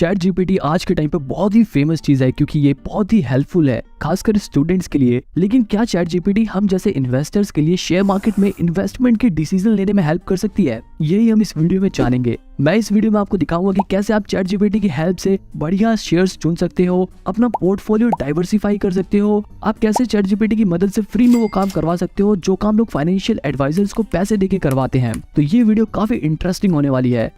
Chat GPT आज के time पे बहुत ही फेमस चीज है क्योंकि ये बहुत ही हेल्पफुल है खासकर स्टूडेंट्स के लिए। लेकिन क्या चैट जीपीटी हम जैसे इन्वेस्टर्स के लिए शेयर मार्केट में इन्वेस्टमेंट के डिसीजन लेने में हेल्प कर सकती है? यही हम इस वीडियो में जानेंगे। मैं इस वीडियो में आपको दिखाऊंगा कि कैसे आप चैट जीपीटी की हेल्प से बढ़िया शेयर्स चुन सकते हो, अपना पोर्टफोलियो डाइवर्सिफाई कर सकते हो, आप कैसे चैट जीपीटी की मदद से फ्री में वो काम करवा सकते हो जो काम लोग फाइनेंशियल एडवाइजर्स को पैसे देके करवाते हैं। तो ये वीडियो काफी इंटरेस्टिंग होने वाली है।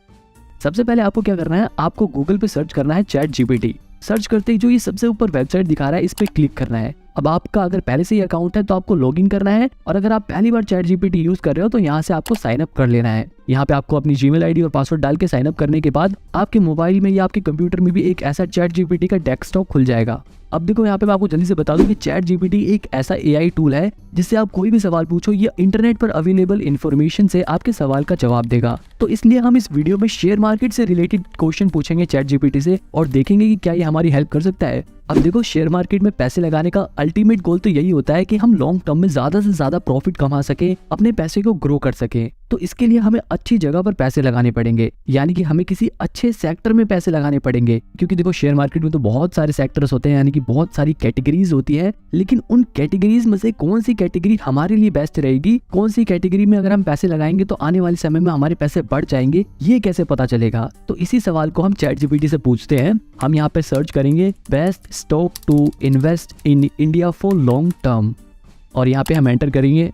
सबसे पहले आपको क्या करना है, आपको गूगल पे सर्च करना है चैट जीपीटी। सर्च करते ही जो ये सबसे ऊपर वेबसाइट दिखा रहा है इस पे क्लिक करना है। अब आपका अगर पहले से ही अकाउंट है तो आपको लॉगिन करना है, और अगर आप पहली बार चैट जीपीटी यूज कर रहे हो तो यहाँ से आपको साइन अप कर लेना है। यहाँ पे आपको अपनी जीमेल आईडी और पासवर्ड डाल के साइन अप करने के बाद आपके मोबाइल में या आपके कंप्यूटर में भी एक ऐसा चैट जीपीटी का डेस्कटॉप खुल जाएगा। अब देखो यहाँ पे मैं आपको जल्दी से बता दूं कि चैट जीपीटी एक ऐसा एआई टूल है जिससे आप कोई भी सवाल पूछो ये इंटरनेट पर अवेलेबल इन्फॉर्मेशन से आपके सवाल का जवाब देगा। तो इसलिए हम इस वीडियो में शेयर मार्केट से रिलेटेड क्वेश्चन पूछेंगे चैट जीपीटी से और देखेंगे कि क्या ये हमारी हेल्प कर सकता है। अब देखो, शेयर मार्केट में पैसे लगाने का अल्टीमेट गोल तो यही होता है कि हम लॉन्ग टर्म में ज्यादा से ज्यादा प्रॉफिट कमा सके, अपने पैसे को ग्रो कर सके। तो इसके लिए हमें अच्छी जगह पर पैसे लगाने पड़ेंगे, यानी कि हमें किसी अच्छे सेक्टर में पैसे लगाने पड़ेंगे। क्योंकि देखो, शेयर मार्केट में तो बहुत सारे सेक्टर्स होते हैं, यानी कि बहुत सारी कैटेगरीज होती है, लेकिन उन कैटेगरीज में से कौन सी कैटेगरी हमारे लिए बेस्ट रहेगी, कौन सी कैटेगरी में अगर हम पैसे लगाएंगे तो आने वाले समय में हमारे पैसे बढ़ जाएंगे, ये कैसे पता चलेगा? तो इसी सवाल को हम चैट जीपीटी से पूछते हैं। हम यहाँ पे सर्च करेंगे best stock to invest in India for long term, और यहाँ पे हम एंटर करेंगे।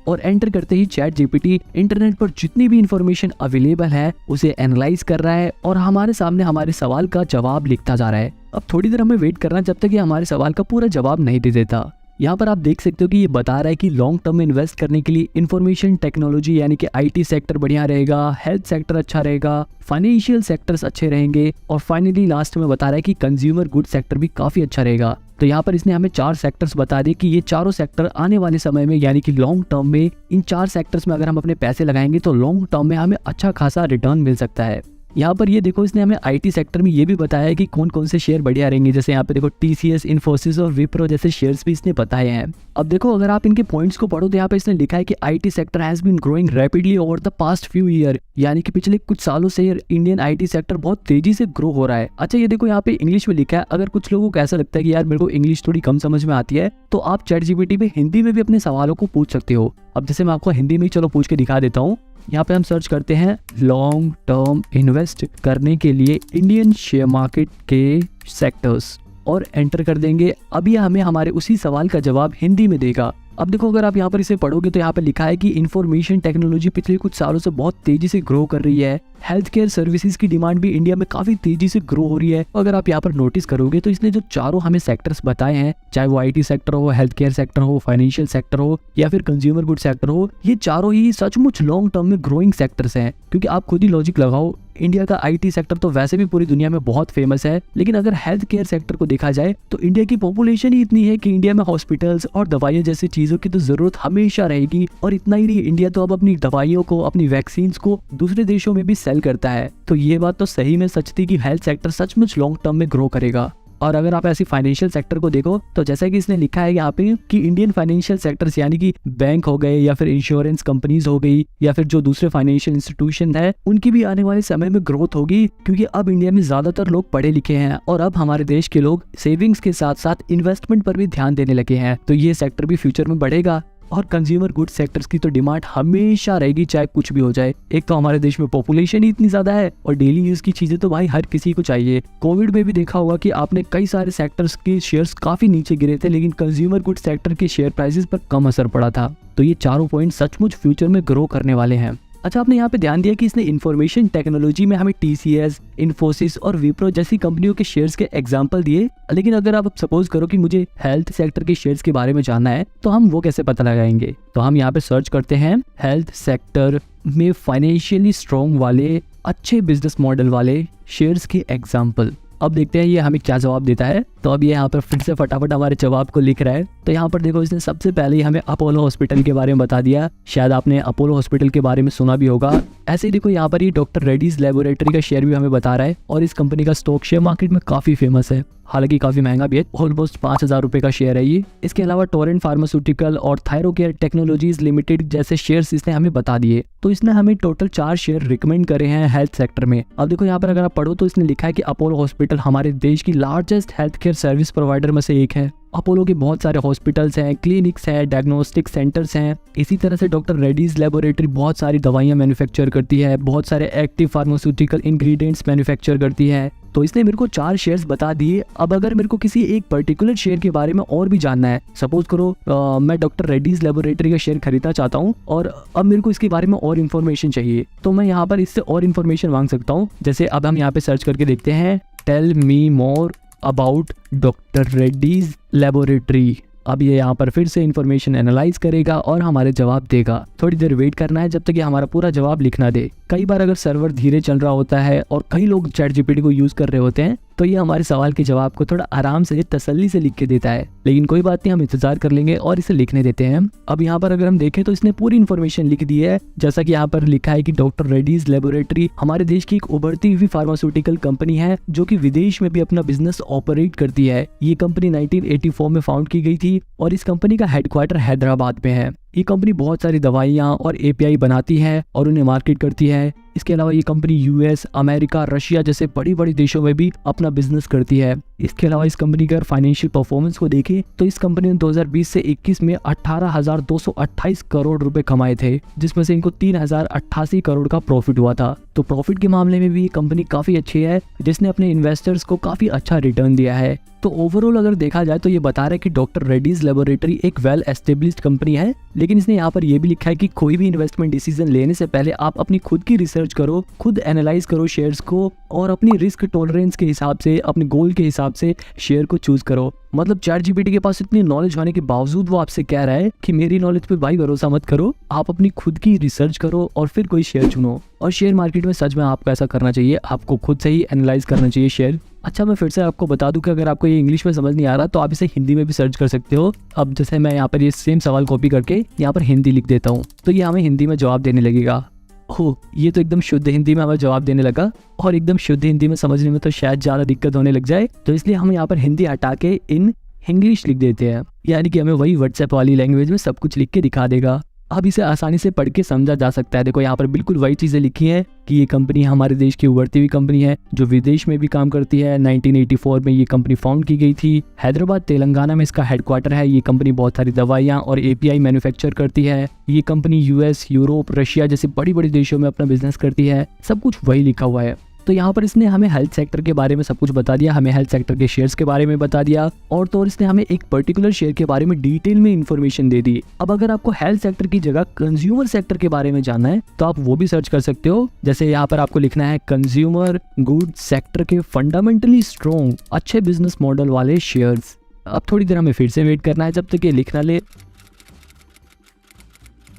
और एंटर करते ही चैट जीपीटी इंटरनेट पर जितनी भी इंफॉर्मेशन अवेलेबल है उसे एनालाइज कर रहा है और हमारे सामने हमारे सवाल का जवाब लिखता जा रहा है। अब थोड़ी देर हमें वेट करना जब तक ये हमारे सवाल का पूरा जवाब नहीं दे देता। यहाँ पर आप देख सकते हो कि ये बता रहा है कि लॉन्ग टर्म में इन्वेस्ट करने के लिए इंफॉर्मेशन टेक्नोलॉजी यानी कि आईटी सेक्टर बढ़िया रहेगा, हेल्थ सेक्टर अच्छा रहेगा, फाइनेंशियल सेक्टर्स अच्छे रहेंगे, और फाइनली लास्ट में बता रहा है कि कंज्यूमर गुड सेक्टर भी काफी अच्छा रहेगा। तो यहाँ पर इसने हमें 4 सेक्टर्स बता दिए कि ये चारों सेक्टर आने वाले समय में यानी कि लॉन्ग टर्म में इन 4 सेक्टर्स में अगर हम अपने पैसे लगाएंगे तो लॉन्ग टर्म में हमें अच्छा खासा रिटर्न मिल सकता है। यहाँ पर ये देखो, इसने हमें आईटी सेक्टर में ये भी बताया है कि कौन कौन से शेयर बढ़िया रहेंगे। जैसे यहाँ पे देखो टीसीएस, इन्फोसिस और विप्रो जैसे शेयर्स भी इसने बताए हैं। अब देखो, अगर आप इनके पॉइंट्स को पढ़ो तो यहाँ पे इसने लिखा है कि IT sector has been growing rapidly over the past few year, यानी कि पिछले कुछ सालों से इंडियन आईटी सेक्टर बहुत तेजी से ग्रो हो रहा है। अच्छा, ये देखो यहाँ पे इंग्लिश में लिखा है। अगर कुछ लोगों को ऐसा लगता है कि यार मेरे को इंग्लिश थोड़ी कम समझ में आती है तो आप चैट जीपीटी पे हिंदी में भी अपने सवालों को पूछ सकते हो। अब जैसे मैं आपको हिंदी में चलो पूछ के दिखा देता हूँ। यहाँ पे हम सर्च करते हैं लॉन्ग टर्म इन्वेस्ट करने के लिए इंडियन शेयर मार्केट के सेक्टर्स और एंटर कर देंगे। अब ये हमें हमारे उसी सवाल का जवाब हिंदी में देगा। अब देखो, अगर आप यहाँ पर इसे पढ़ोगे तो यहाँ पे लिखा है कि इंफॉर्मेशन टेक्नोलॉजी पिछले कुछ सालों से बहुत तेजी से ग्रो कर रही है। हेल्थ केयर सर्विसेज की डिमांड भी इंडिया में काफी तेजी से ग्रो हो रही है। अगर आप यहाँ पर नोटिस करोगे तो इसने जो चारों हमें सेक्टर्स बताए हैं, चाहे वो आईटी सेक्टर हो, हेल्थ केयर सेक्टर हो, फाइनेंशियल सेक्टर हो या फिर कंज्यूमर गुड सेक्टर हो, ये चारों ही सचमुच लॉन्ग टर्म में ग्रोइंग सेक्टर्स हैं। क्योंकि आप खुद ही लॉजिक लगाओ, इंडिया का आईटी सेक्टर तो वैसे भी पूरी दुनिया में बहुत फेमस है, लेकिन अगर हेल्थ केयर सेक्टर को देखा जाए तो इंडिया की पॉपुलेशन ही इतनी है कि इंडिया में हॉस्पिटल्स और दवाइयां जैसी चीजों की तो जरूरत हमेशा रहेगी। और इतना ही नहीं, इंडिया तो अब अपनी दवाइयों को, अपनी वैक्सीन को दूसरे देशों में भी सेल करता है। तो ये बात तो सही में सच थी कि हेल्थ सेक्टर सचमुच लॉन्ग टर्म में ग्रो करेगा। और अगर आप ऐसी फाइनेंशियल सेक्टर को देखो तो जैसा कि इसने लिखा है यहाँ पे कि इंडियन फाइनेंशियल सेक्टर्स यानी कि बैंक हो गए या फिर इंश्योरेंस कंपनीज हो गई या फिर जो दूसरे फाइनेंशियल इंस्टीट्यूशन है, उनकी भी आने वाले समय में ग्रोथ होगी। क्योंकि अब इंडिया में ज्यादातर लोग पढ़े लिखे हैं और अब हमारे देश के लोग सेविंग्स के साथ साथ इन्वेस्टमेंट पर भी ध्यान देने लगे हैं। तो ये सेक्टर भी फ्यूचर में बढ़ेगा। और कंज्यूमर गुड सेक्टर्स की तो डिमांड हमेशा रहेगी, चाहे कुछ भी हो जाए। एक तो हमारे देश में पॉपुलेशन ही इतनी ज्यादा है और डेली यूज की चीजें तो भाई हर किसी को चाहिए। कोविड में भी देखा होगा कि आपने कई सारे सेक्टर्स के शेयर्स काफी नीचे गिरे थे, लेकिन कंज्यूमर गुड सेक्टर के शेयर प्राइसेस पर कम असर पड़ा था। तो ये चारों पॉइंट सचमुच फ्यूचर में ग्रो करने वाले हैं। अच्छा, आपने यहाँ पे ध्यान दिया कि इसने इंफॉर्मेशन टेक्नोलॉजी में हमें टीसीएस, इन्फोसिस और विप्रो जैसी कंपनियों के शेयर्स के एग्जांपल दिए। लेकिन अगर आप सपोज करो कि मुझे हेल्थ सेक्टर के शेयर्स के बारे में जानना है तो हम वो कैसे पता लगाएंगे? तो हम यहाँ पे सर्च करते हैं हेल्थ सेक्टर में फाइनेंशियली स्ट्रॉन्ग वाले, अच्छे बिजनेस मॉडल वाले शेयर्स के एग्जाम्पल। अब देखते हैं ये हमें क्या जवाब देता है। तो अब ये यहाँ पर फिर से फटाफट हमारे जवाब को लिख रहा है। तो यहाँ पर देखो, इसने सबसे पहले ही हमें अपोलो हॉस्पिटल के बारे में बता दिया। शायद आपने अपोलो हॉस्पिटल के बारे में सुना भी होगा। ऐसे ही देखो, यहाँ पर ये डॉक्टर रेड्डीज लेबोरेटरी का शेयर भी हमें बता रहा है और इस कंपनी का स्टॉक शेयर मार्केट में काफी फेमस है। हालांकि काफी महंगा भी है, ऑलमोस्ट 5,000 रुपए का शेयर है ये। इसके अलावा टोरेंट फार्मास्यूटिकल और थायरोकेयर टेक्नोलॉजीज लिमिटेड जैसे शेयर्स इसने हमें बता दिए। तो इसने हमें टोटल 4 शेयर रिकमेंड करे हैं हेल्थ सेक्टर में। अब देखो यहाँ पर अगर आप पढ़ो तो इसने लिखा है कि अपोलो हॉस्पिटल हमारे देश की largest health care service provider में से एक है। अपोलो के बहुत सारे हॉस्पिटल्स हैं, क्लिनिक्स हैं, डायग्नोस्टिक सेंटर्स हैं। इसी तरह से डॉक्टर रेड्डीज लेबोरेटरी बहुत सारी दवाइयां मैन्युफैक्चर करती है, बहुत सारे एक्टिव फार्मास्यूटिकल इंग्रेडिएंट्स मैन्युफैक्चर करती है। तो इसने मेरे को 4 शेयर्स बता दिए। अब अगर मेरे को किसी एक पर्टिकुलर शेयर के बारे में और भी जानना है, सपोज करो मैं डॉक्टर रेड्डीज लेबोरेटरी का शेयर खरीदना चाहता हूँ और अब मेरे को इसके बारे में और इन्फॉर्मेशन चाहिए, तो मैं यहाँ पर इससे और इन्फॉर्मेशन मांग सकता हूँ। जैसे अब हम यहाँ पे सर्च करके देखते हैं, tell me more about doctor Reddy's laboratory. अब ये यहाँ पर फिर से इन्फॉर्मेशन एनालाइज करेगा और हमारे जवाब देगा। थोड़ी देर वेट करना है जब तक ये हमारा पूरा जवाब लिखना दे। कई बार अगर सर्वर धीरे चल रहा होता है और कई लोग चैट जीपीटी को यूज कर रहे होते हैं तो ये हमारे सवाल के जवाब को थोड़ा आराम से तसल्ली से लिख के देता है, लेकिन कोई बात नहीं, हम इंतजार कर लेंगे और इसे लिखने देते हैं। अब यहाँ पर अगर हम देखें तो इसने पूरी इन्फॉर्मेशन लिख दी है। जैसा कि यहाँ पर लिखा है कि डॉक्टर रेड्डीज लेबोरेटरी हमारे देश की एक उभरती हुई फार्मास्यूटिकल कंपनी है जो कि विदेश में भी अपना बिजनेस ऑपरेट करती है। ये कंपनी 1984 में फाउंड की गई थी और इस कंपनी का हेडक्वार्टर हैदराबाद में है। ये कंपनी बहुत सारी दवाइयाँ और एपीआई बनाती है और उन्हें मार्केट करती है। इसके अलावा ये कंपनी यूएस, अमेरिका, रशिया जैसे बड़ी बड़ी देशों में भी अपना बिजनेस करती है। इसके अलावा इस कंपनी का फाइनेंशियल परफॉर्मेंस को देखें तो इस कंपनी ने 2020 से 21 में 18,228 करोड़ रुपए कमाए थे, जिसमें से इनको 3,088 करोड़ का प्रॉफिट हुआ था। तो प्रॉफिट के मामले में भी ये कंपनी काफी अच्छी है, जिसने अपने इन्वेस्टर्स को काफी अच्छा रिटर्न दिया है। तो ओवरऑल अगर देखा जाए तो ये बता रहा है कि डॉक्टर रेड्डीज लेबोरेटरी एक वेल एस्टेब्लिश्ड कंपनी है, लेकिन इसने यहाँ पर ये भी लिखा है कि कोई भी इन्वेस्टमेंट डिसीजन लेने से पहले आप अपनी खुद की रिसर्च करो, खुद एनालाइज करो शेयर्स को और अपनी रिस्क टॉलरेंस के हिसाब से, अपने गोल के हिसाब से शेयर को चूज करो। मतलब चैट जीपीटी के पास इतनी नॉलेज होने के बावजूद वो आपसे कह रहा है कि मेरी नॉलेज पे भाई भरोसा मत करो, आप अपनी खुद की रिसर्च करो और फिर कोई शेयर चुनो। और शेयर मार्केट में सच में आपको ऐसा करना चाहिए, आपको खुद से ही एनालाइज करना चाहिए शेयर। अच्छा, मैं फिर से आपको बता दूं कि अगर आपको ये इंग्लिश में समझ नहीं आ रहा तो आप इसे हिंदी में भी सर्च कर सकते हो। अब जैसे मैं यहाँ पर ये सेम सवाल कॉपी करके यहाँ पर हिंदी लिख देता हूँ तो ये हमें हिंदी में जवाब देने लगेगा। ओह, ये तो एकदम शुद्ध हिंदी में हमें जवाब देने लगा और एकदम शुद्ध हिंदी में समझने में तो शायद ज़्यादा दिक्कत होने लग जाए, तो इसलिए हम यहाँ पर हिंदी हटा के इन इंग्लिश लिख देते हैं, यानी कि हमें वही व्हाट्सएप वाली लैंग्वेज में सब कुछ लिख के दिखा देगा। अब इसे आसानी से पढ़ के समझा जा सकता है। देखो यहाँ पर बिल्कुल वही चीजें लिखी हैं कि ये कंपनी हमारे देश की उभरती हुई कंपनी है जो विदेश में भी काम करती है। 1984 में ये कंपनी फाउंड की गई थी। हैदराबाद तेलंगाना में इसका हेडक्वार्टर है। ये कंपनी बहुत सारी दवाइयाँ और एपीआई मैन्युफैक्चर करती है। ये कंपनी यूएस, यूरोप, रशिया जैसे बड़ी बड़ी देशों में अपना बिजनेस करती है। सब कुछ वही लिखा हुआ है। तो यहाँ पर इसने हमें हेल्थ सेक्टर के बारे में सब कुछ बता दिया, हमें हेल्थ सेक्टर के शेयर्स के बारे में बता दिया और तो और इसने हमें एक पर्टिकुलर शेयर के बारे में डिटेल में इन्फॉर्मेशन दे दी। अब अगर आपको हेल्थ सेक्टर की जगह कंज्यूमर सेक्टर के बारे में जानना है तो आप वो भी सर्च कर सकते हो। जैसे यहाँ पर आपको लिखना है कंज्यूमर गुड्स सेक्टर के फंडामेंटली स्ट्रॉन्ग अच्छे बिजनेस मॉडल वाले शेयर्स। अब थोड़ी देर हमें फिर से वेट करना है जब तक ये लिखना ले।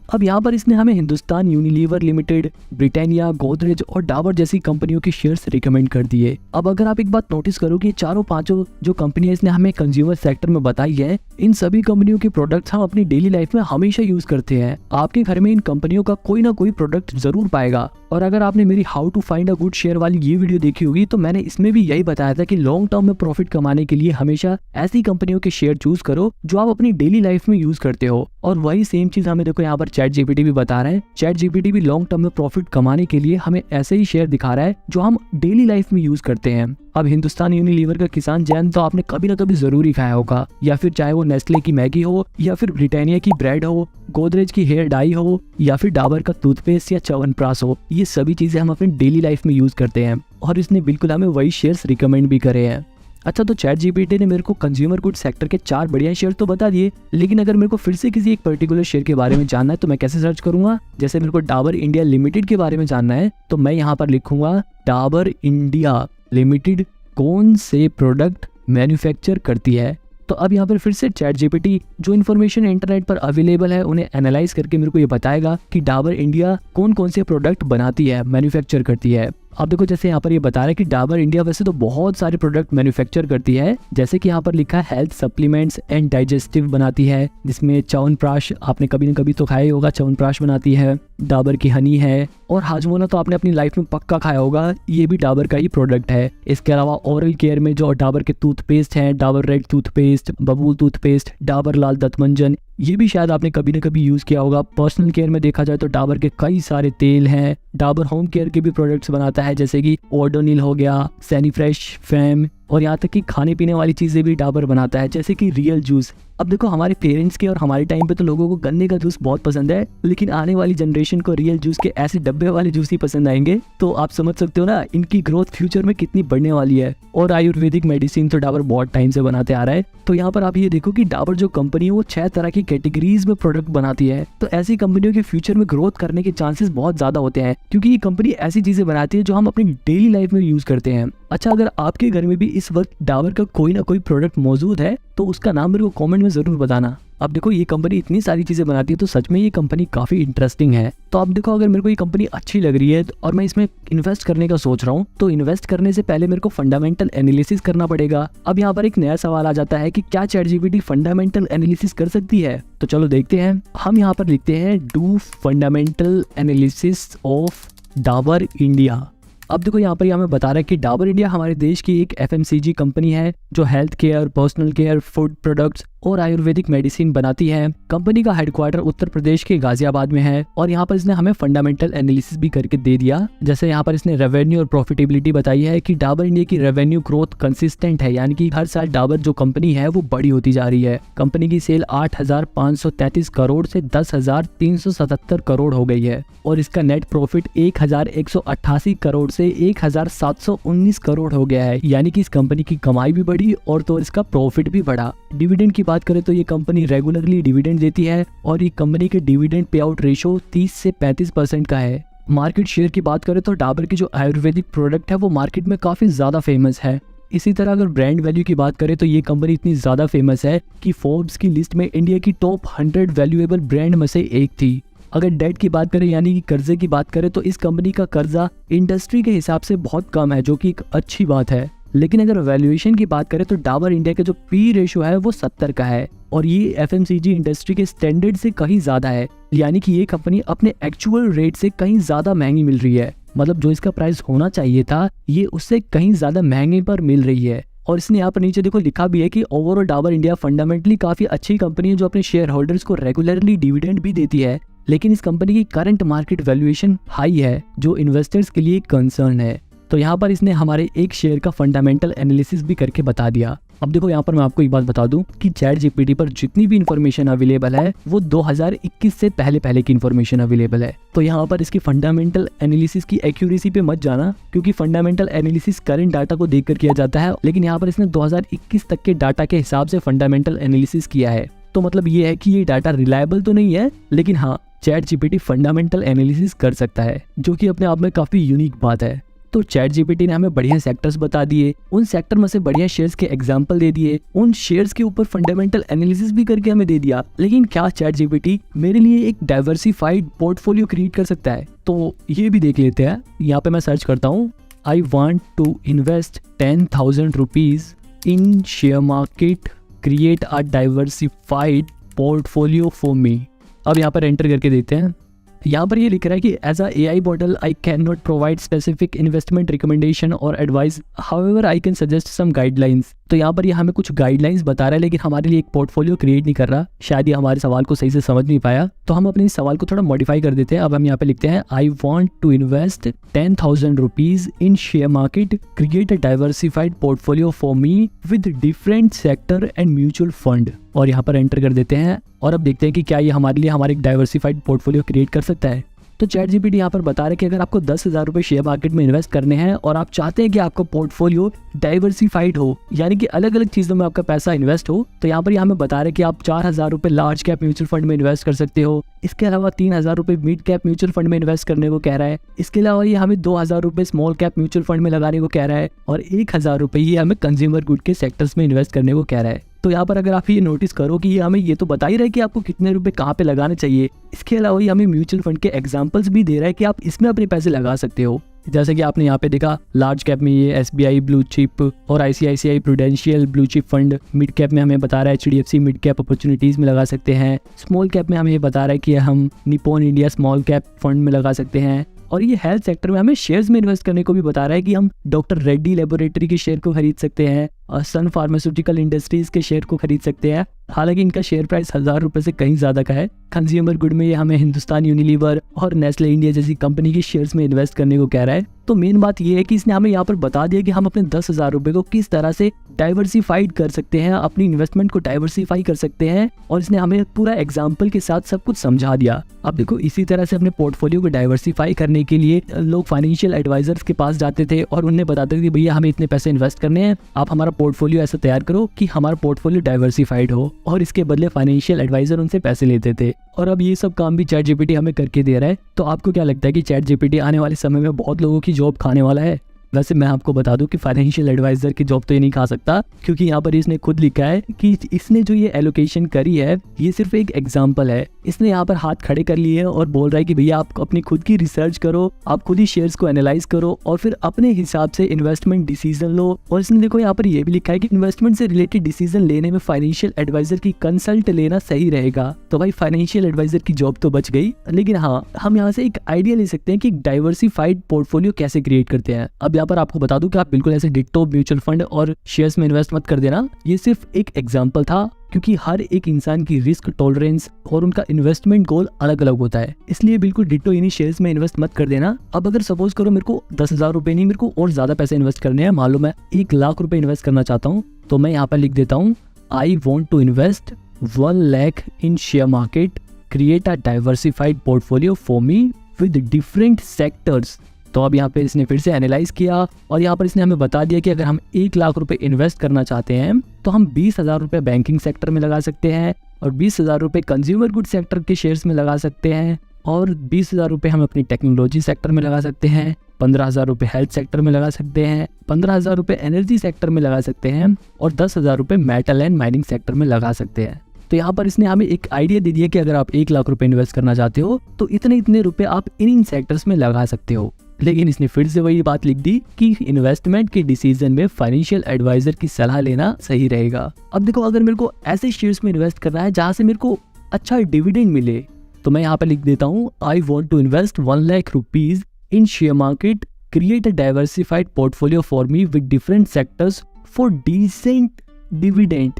अब यहाँ पर इसने हमें Hindustan Unilever limited, Britannia, Godrej और डाबर जैसी कंपनियों के शेयर्स रिकमेंड कर दिए। अब अगर आप एक बात नोटिस करो कि चारों पांचों जो कंपनियां इसने हमें कंज्यूमर सेक्टर में बताई है, इन सभी कंपनियों के प्रोडक्ट्स हम अपनी डेली लाइफ में हमेशा यूज करते हैं। आपके घर में इन कंपनियों का कोई ना कोई प्रोडक्ट जरूर पाएगा। और अगर आपने मेरी how to find a good share वाली ये वीडियो देखी होगी तो मैंने इसमें भी यही बताया था कि लॉन्ग टर्म में प्रॉफिट कमाने के लिए हमेशा ऐसी कंपनियों के शेयर चूज करो जो आप अपनी डेली लाइफ में यूज करते हो। और वही सेम चीज हमें देखो यहाँ पर चैट जीपीटी भी बता रहा है। चैट जीपीटी भी लॉन्ग टर्म में प्रॉफिट कमाने के लिए हमें ऐसे ही शेयर दिखा रहा है जो हम डेली लाइफ में यूज करते हैं। अब हिंदुस्तान यूनिलीवर का किसान जैन तो आपने कभी ना कभी जरूर ही खाया होगा, या फिर चाहे वो नेस्ले की मैगी हो, या फिर ब्रिटानिया की ब्रेड हो, गोदरेज की हेयर डाई हो, या फिर डाबर का टूथपेस्ट या च्यवनप्राश हो। ये सभी चीजें हम अपनी डेली लाइफ में यूज करते हैं और इसने बिल्कुल हमें वही शेयर्स रिकमेंड भी करे हैं। अच्छा, तो चैट जीपीटी ने मेरे को कंज्यूमर गुड सेक्टर के 4 बढ़िया शेयर तो बता दिए, लेकिन अगर मेरे को फिर से किसी एक पर्टिकुलर शेयर के बारे में जानना है तो मैं कैसे सर्च करूंगा? जैसे मेरे को डाबर इंडिया लिमिटेड के बारे में जानना है तो मैं यहाँ पर लिखूंगा डाबर इंडिया लिमिटेड कौन से प्रोडक्ट मैन्युफैक्चर करती है। तो अब यहाँ पर फिर से चैट जीपीटी जो इन्फॉर्मेशन इंटरनेट पर अवेलेबल है उन्हें एनालाइज करके मेरे को ये बताएगा कि डाबर इंडिया कौन कौन से प्रोडक्ट बनाती है, मैन्युफैक्चर करती है। अब देखो जैसे यहाँ पर ये बता रहा है कि डाबर इंडिया वैसे तो बहुत सारे प्रोडक्ट मैन्युफैक्चर करती है, जैसे कि यहाँ पर लिखा है हेल्थ सप्लीमेंट्स एंड डाइजेस्टिव बनाती है, जिसमें च्यवनप्राश आपने कभी न कभी तो खाया ही होगा, च्यवनप्राश बनाती है। डाबर की हनी है, और हाजमोला तो आपने अपनी लाइफ में पक्का खाया होगा, ये भी डाबर का ही प्रोडक्ट है। इसके अलावा ओरल केयर में जो डाबर के टूथपेस्ट हैं, डाबर रेड टूथपेस्ट, बबूल टूथपेस्ट, डाबर लाल दंतमंजन, ये भी शायद आपने कभी न कभी यूज़ किया होगा। पर्सनल केयर में देखा जाए तो डाबर के कई सारे तेल हैं। डाबर होम केयर के भी प्रोडक्ट्स बनाता है, जैसे कि ओडोनिल हो गया, सैनिफ्रेश, फैम, और यहाँ तक कि खाने पीने वाली चीज़ें भी डाबर बनाता है, जैसे कि रियल जूस। अब देखो, हमारे पेरेंट्स के और हमारे टाइम पे तो लोगों को गन्ने का जूस बहुत पसंद है, लेकिन आने वाली जनरेशन को रियल जूस के ऐसे डब्बे वाले जूस ही पसंद आएंगे। तो आप समझ सकते हो ना इनकी ग्रोथ फ्यूचर में कितनी बढ़ने वाली है। और आयुर्वेदिक मेडिसिन तो डाबर बहुत टाइम से बनाते आ रहा है। तो यहाँ पर आप ये देखो कि डाबर जो कंपनी है वो 6 तरह की कैटेगरीज में प्रोडक्ट बनाती है। तो ऐसी कंपनियों के फ्यूचर में ग्रोथ करने के चांसेस बहुत ज्यादा होते हैं, क्योंकि ये कंपनी ऐसी चीजें बनाती है जो हम अपनी डेली लाइफ में यूज करते हैं। अच्छा, अगर आपके घर में भी इस वक्त डाबर का कोई ना कोई प्रोडक्ट मौजूद है तो उसका नाम मेरे को कमेंट में जरूर बताना। अब देखो, ये कंपनी इतनी सारी चीजें बनाती है तो सच में ये कंपनी काफी इंटरेस्टिंग है। तो अब देखो, अगर मेरे को ये कंपनी अच्छी लग रही है और मैं इसमें इन्वेस्ट करने का सोच रहा हूँ, तो इन्वेस्ट करने से पहले मेरे को फंडामेंटल एनालिसिस करना पड़ेगा। अब यहाँ पर एक नया सवाल आ जाता है कि क्या चैटजीपीटी फंडामेंटल एनालिसिस कर सकती है? तो चलो देखते हैं। हम यहाँ पर लिखते हैं do fundamental analysis of Dabur India. अब देखो, यहाँ पर हमें बता रहा है कि डाबर इंडिया हमारे देश की एक FMCG कंपनी है जो health care, personal care, food products और आयुर्वेदिक मेडिसिन बनाती है। कंपनी का हेडक्वार्टर उत्तर प्रदेश के गाजियाबाद में है, और यहाँ पर इसने हमें फंडामेंटल एनालिसिस भी करके दे दिया। जैसे यहाँ पर इसने रेवेन्यू और प्रॉफिटेबिलिटी बताई है कि डाबर इंडिया की रेवेन्यू ग्रोथ कंसिस्टेंट है, यानी कि हर साल डाबर जो कंपनी है वो बड़ी होती जा रही है। कंपनी की सेल 8,533 करोड़ से 10,377 करोड़ हो गई है, और इसका नेट प्रॉफिट 1,188 करोड़ से 1,719 करोड़ हो गया है, यानी कि इस कंपनी की कमाई भी बढ़ी और तो इसका प्रॉफिट भी बढ़ा। डिविडेंड की बात करें तो ये कंपनी रेगुलरली डिविडेंड देती है, और ये कंपनी के डिविडेंड पे आउट रेशो 30 से 35% का है। मार्केट शेयर की बात करें तो डाबर की जो आयुर्वेदिक प्रोडक्ट है वो मार्केट में काफी ज्यादा फेमस है। इसी तरह अगर ब्रांड वैल्यू की बात करें तो ये कंपनी इतनी ज्यादा फेमस है कि फोर्ब्स की लिस्ट में इंडिया की टॉप 100 वैल्यूएबल ब्रांड में से एक थी। अगर डेट की बात करें यानी कि कर्जे की बात करें तो इस कंपनी का कर्जा इंडस्ट्री के हिसाब से बहुत कम है, जो कि एक अच्छी बात है। लेकिन अगर वैल्यूएशन की बात करें तो डाबर इंडिया का जो पी रेशियो है वो 70 का है, और ये FMCG इंडस्ट्री के स्टैंडर्ड से कहीं ज्यादा है, यानी कि ये कंपनी अपने एक्चुअल रेट से कहीं ज्यादा महंगी मिल रही है। मतलब जो इसका प्राइस होना चाहिए था ये उससे कहीं ज्यादा महंगे पर मिल रही है। और इसने यहाँ पर नीचे देखो लिखा भी है कि ओवरऑल डाबर इंडिया फंडामेंटली काफी अच्छी कंपनी है जो अपने शेयर होल्डर्स को रेगुलरली डिविडेंड भी देती है, लेकिन इस कंपनी की करंट मार्केट वैल्यूएशन हाई है जो इन्वेस्टर्स के लिए कंसर्न है। तो यहाँ पर इसने हमारे एक शेयर का फंडामेंटल एनालिसिस भी करके बता दिया। अब देखो, यहाँ पर मैं आपको एक बात बता दूं कि चैटजीपीटी पर जितनी भी इन्फॉर्मेशन अवेलेबल है वो 2021 से पहले की इन्फॉर्मेशन अवेलेबल है। तो यहाँ पर इसकी फंडामेंटल एनालिसिस की एक्यूरेसी पे मत जाना, क्योंकि फंडामेंटल एनालिसिस करंट डाटा को देखकर किया जाता है, लेकिन यहाँ पर इसने 2021 तक के डाटा के हिसाब से फंडामेंटल एनालिसिस किया है। तो मतलब ये है कि ये डाटा रिलायबल तो नहीं है, लेकिन हाँ, चैटजीपीटी फंडामेंटल एनालिसिस कर सकता है, जो कि अपने आप में काफी यूनिक बात है। तो चैटजीपीटी ने हमें बढ़िया सेक्टर्स बता दिए, उन सेक्टर में से बढ़िया शेयर्स के एग्जांपल दे दिए, उन शेयर्स के ऊपर फंडामेंटल एनालिसिस भी करके हमें दे दिया। लेकिन क्या चैटजीपीटी मेरे लिए एक डाइवर्सिफाइड पोर्टफोलियो क्रिएट कर सकता है? तो ये भी देख लेते हैं। यहाँ पे मैं सर्च करता हूँ, I want to invest 10,000 rupees in share market, create a diversified portfolio for me. अब यहाँ पर एंटर करके देते हैं। यहाँ पर ये लिख रहा है कि as a AI model I can not provide specific investment recommendation और advice, however I can suggest some guidelines. तो यहाँ पर ये हमें कुछ गाइडलाइंस बता रहा है, लेकिन हमारे लिए एक पोर्टफोलियो क्रिएट नहीं कर रहा। शायद ये हमारे सवाल को सही से समझ नहीं पाया, तो हम अपने इस सवाल को थोड़ा मॉडिफाई कर देते हैं। अब हम यहाँ पे लिखते हैं, I want to invest 10,000 rupees in share market, create a diversified portfolio for me with different sector and mutual fund, और यहाँ पर एंटर कर देते हैं। और अब देखते हैं कि क्या ये हमारे लिए हमारे एक डाइवर्सिफाइड पोर्टफोलियो क्रिएट कर सकता है। तो चैटजीपीटी यहाँ पर बता रहा है कि अगर आपको 10,000 रुपए शेयर मार्केट में इन्वेस्ट करने हैं और आप चाहते हैं कि आपका पोर्टफोलियो डाइवर्सिफाइड हो, यानी कि अलग अलग चीजों में आपका पैसा इन्वेस्ट हो, तो यहाँ पर ये हमें बता रहे हैं कि आप 4,000 रुपए लार्ज कैप म्यूचुअल फंड में इन्वेस्ट कर सकते हो। इसके अलावा 3,000 रुपए मिड कैप म्यूचुअल फंड में इन्वेस्ट करने को कह रहा है। इसके अलावा ये हमें 2,000 रुपए स्मॉल कैप म्यूचुअल फंड में लगाने को कह रहा है, और 1,000 रुपए ये हमें कंज्यूमर गुड के सेक्टर्स में इन्वेस्ट करने को कह रहा है। तो यहाँ पर अगर आप ये नोटिस करो कि ये हमें ये तो बता ही रहा है कि आपको कितने रुपए कहाँ पे लगाने चाहिए, इसके अलावा ये हमें म्यूचुअल फंड के एग्जांपल्स भी दे रहा है कि आप इसमें अपने पैसे लगा सकते हो। जैसे कि आपने यहाँ पे देखा लार्ज कैप में ये SBI ब्लू चिप और ICICI prudential blue chip fund, mid cap में हमें बता रहा है HDFC मिड कैप अपॉर्चुनिटीज में लगा सकते हैं, स्मॉल कैप में हमें ये बता रहा है कि हम Nippon India small cap fund में लगा सकते हैं, और ये हेल्थ सेक्टर में हमें शेयर्स में इन्वेस्ट करने को भी बता रहा है कि हम डॉक्टर रेड्डी लेबोरेटरी के शेयर को खरीद सकते हैं और सन फार्मास्यूटिकल इंडस्ट्रीज के शेयर को खरीद सकते हैं। हालांकि इनका शेयर प्राइस 1000 रुपए से कहीं ज्यादा का है। कंज्यूमर गुड में ये हमें हिंदुस्तान यूनिलीवर और नेस्ले इंडिया जैसी कंपनी के शेयर्स में इन्वेस्ट करने को कह रहा है। तो मेन बात ये है कि इसने हमें यहाँ पर बता दिया कि हम अपने 10,000 रुपए को किस तरह से डाइवर्सिफाइड कर सकते हैं, अपनी इन्वेस्टमेंट को डाइवर्सिफाई कर सकते हैं, और इसने हमें पूरा एग्जाम्पल के साथ सब कुछ समझा दिया। अब देखो इसी तरह से अपने पोर्टफोलियो को डाइवर्सिफाई करने के लिए लोग फाइनेंशियल एडवाइजर्स के पास जाते थे और उन्हें बताते थे कि भैया हमें इतने पैसे इन्वेस्ट करने हैं, आप हमारा पोर्टफोलियो ऐसा तैयार करो कि हमारा पोर्टफोलियो डाइवर्सिफाइड हो, और इसके बदले फाइनेंशियल एडवाइजर उनसे पैसे लेते थे। और अब ये सब काम भी चैट जीपीटी हमें करके दे रहा है। तो आपको क्या लगता है कि चैट जीपीटी आने वाले समय में बहुत लोगों की जॉब खाने वाला है? वैसे मैं आपको बता दूं कि फाइनेंशियल एडवाइजर की जॉब तो ये नहीं खा सकता, क्योंकि यहाँ पर इसने खुद लिखा है कि इसने जो ये एलोकेशन करी है ये सिर्फ एक एग्जांपल है। इसने यहाँ पर हाथ खड़े कर लिए और बोल रहा है कि भैया आप अपनी खुद की रिसर्च करो, आप खुद ही शेयर्स को एनालाइज करो और फिर अपने हिसाब से इन्वेस्टमेंट डिसीजन लो। और इसने देखो यहाँ पर ये भी लिखा है कि इन्वेस्टमेंट से रिलेटेड डिसीजन लेने में फाइनेंशियल एडवाइजर की कंसल्ट लेना सही रहेगा। तो भाई फाइनेंशियल एडवाइजर की जॉब तो बच गई, लेकिन हाँ हम यहाँ से एक आइडिया ले सकते हैं कि डाइवर्सिफाइड पोर्टफोलियो कैसे क्रिएट करते हैं। अब यहाँ पर आपको बता दूं कि आप बिल्कुल ऐसे डिट्टो म्यूचुअल फंड और शेयर्स में इन्वेस्ट मत कर देना। ये सिर्फ एक एग्जांपल था, क्योंकि हर एक इंसान की रिस्क टॉलरेंस और उनका इन्वेस्टमेंट गोल अलग अलग होता है, इसलिए बिल्कुल डिट्टो इन्हीं शेयर्स में इन्वेस्ट मत कर देना। अब अगर सपोज करो मेरे को 10,000 रुपए नहीं, मेरे को और ज्यादा पैसे इन्वेस्ट करने हैं, मान लो मैं 1 लाख रुपए इन्वेस्ट करना चाहता हूँ, तो मैं यहाँ पर लिख देता हूँ I want to invest 1 lakh in share market, create a diversified portfolio for me with different sectors. तो अब यहाँ पे इसने फिर से एनालाइज किया और यहाँ पर इसने हमें बता दिया कि अगर हम 1 लाख रुपए इन्वेस्ट करना चाहते हैं तो हम 20,000 रुपए बैंकिंग सेक्टर में लगा सकते हैं, और 20,000 रुपए कंज्यूमर गुड सेक्टर के शेयर्स में लगा सकते हैं, और 20,000 रुपए हम अपनी टेक्नोलॉजी सेक्टर में लगा सकते हैं, 15,000 रुपए हेल्थ सेक्टर में लगा सकते हैं, 15,000 रुपए एनर्जी सेक्टर में लगा सकते हैं, और 10,000 रुपए मेटल एंड माइनिंग सेक्टर में लगा सकते हैं। तो यहाँ पर इसने हमें एक आइडिया दे दिया कि अगर आप 1 लाख रुपए इन्वेस्ट करना चाहते हो तो इतने रुपए आप इन सेक्टर्स में लगा सकते हो। लेकिन इसने फिर से वही बात लिख दी कि इन्वेस्टमेंट के डिसीजन में फाइनेंशियल एडवाइजर की सलाह लेना सही रहेगा। अब देखो अगर मेरे को ऐसे शेयर्स में इन्वेस्ट करना है जहां से मेरे को अच्छा डिविडेंड मिले, तो मैं यहाँ पर लिख देता हूँ I want to invest 1 lakh rupees in share market, create a diversified portfolio for me with different sectors for decent dividend.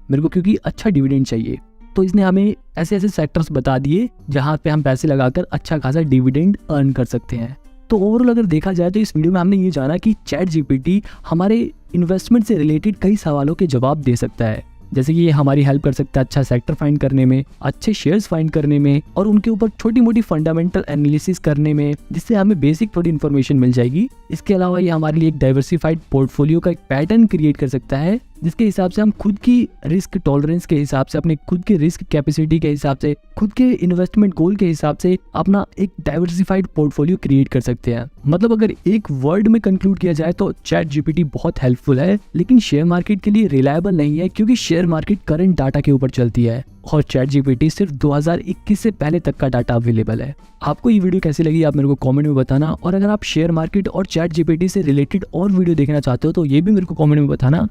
मेरे को क्योंकि अच्छा डिविडेंड चाहिए, तो इसने हमें ऐसे ऐसे सेक्टर्स बता दिए जहां पे हम पैसे लगाकर अच्छा खासा डिविडेंड अर्न कर सकते हैं। तो ओवरऑल अगर देखा जाए तो इस वीडियो में हमने ये जाना कि चैट जीपीटी हमारे इन्वेस्टमेंट से रिलेटेड कई सवालों के जवाब दे सकता है, जैसे कि ये हमारी हेल्प कर सकता है अच्छा सेक्टर फाइंड करने में, अच्छे शेयर्स फाइंड करने में, और उनके ऊपर छोटी मोटी फंडामेंटल एनालिसिस करने में, जिससे हमें बेसिक थोड़ी इन्फॉर्मेशन मिल जाएगी। इसके अलावा ये हमारे लिए एक डाइवर्सिफाइड पोर्टफोलियो का एक पैटर्न क्रिएट कर सकता है, जिसके हिसाब से हम खुद की रिस्क टॉलरेंस के हिसाब से, अपने खुद के रिस्क कैपेसिटी के हिसाब से, खुद के इन्वेस्टमेंट गोल के हिसाब से अपना एक डाइवर्सिफाइड पोर्टफोलियो क्रिएट कर सकते हैं। मतलब अगर एक वर्ड में कंक्लूड किया जाए तो चैट जीपीटी बहुत हेल्पफुल है, लेकिन शेयर मार्केट के लिए रिलायबल नहीं है, क्योंकि शेयर मार्केट करंट डाटा के ऊपर चलती है और चैट जीपीटी सिर्फ 2021 से पहले तक का डाटा अवेलेबल है। आपको ये वीडियो कैसी लगी आप मेरे को कमेंट में बताना, और अगर आप शेयर मार्केट और चैट जीपीटी से रिलेटेड और वीडियो देखना चाहते हो तो ये भी मेरे को कमेंट में बताना।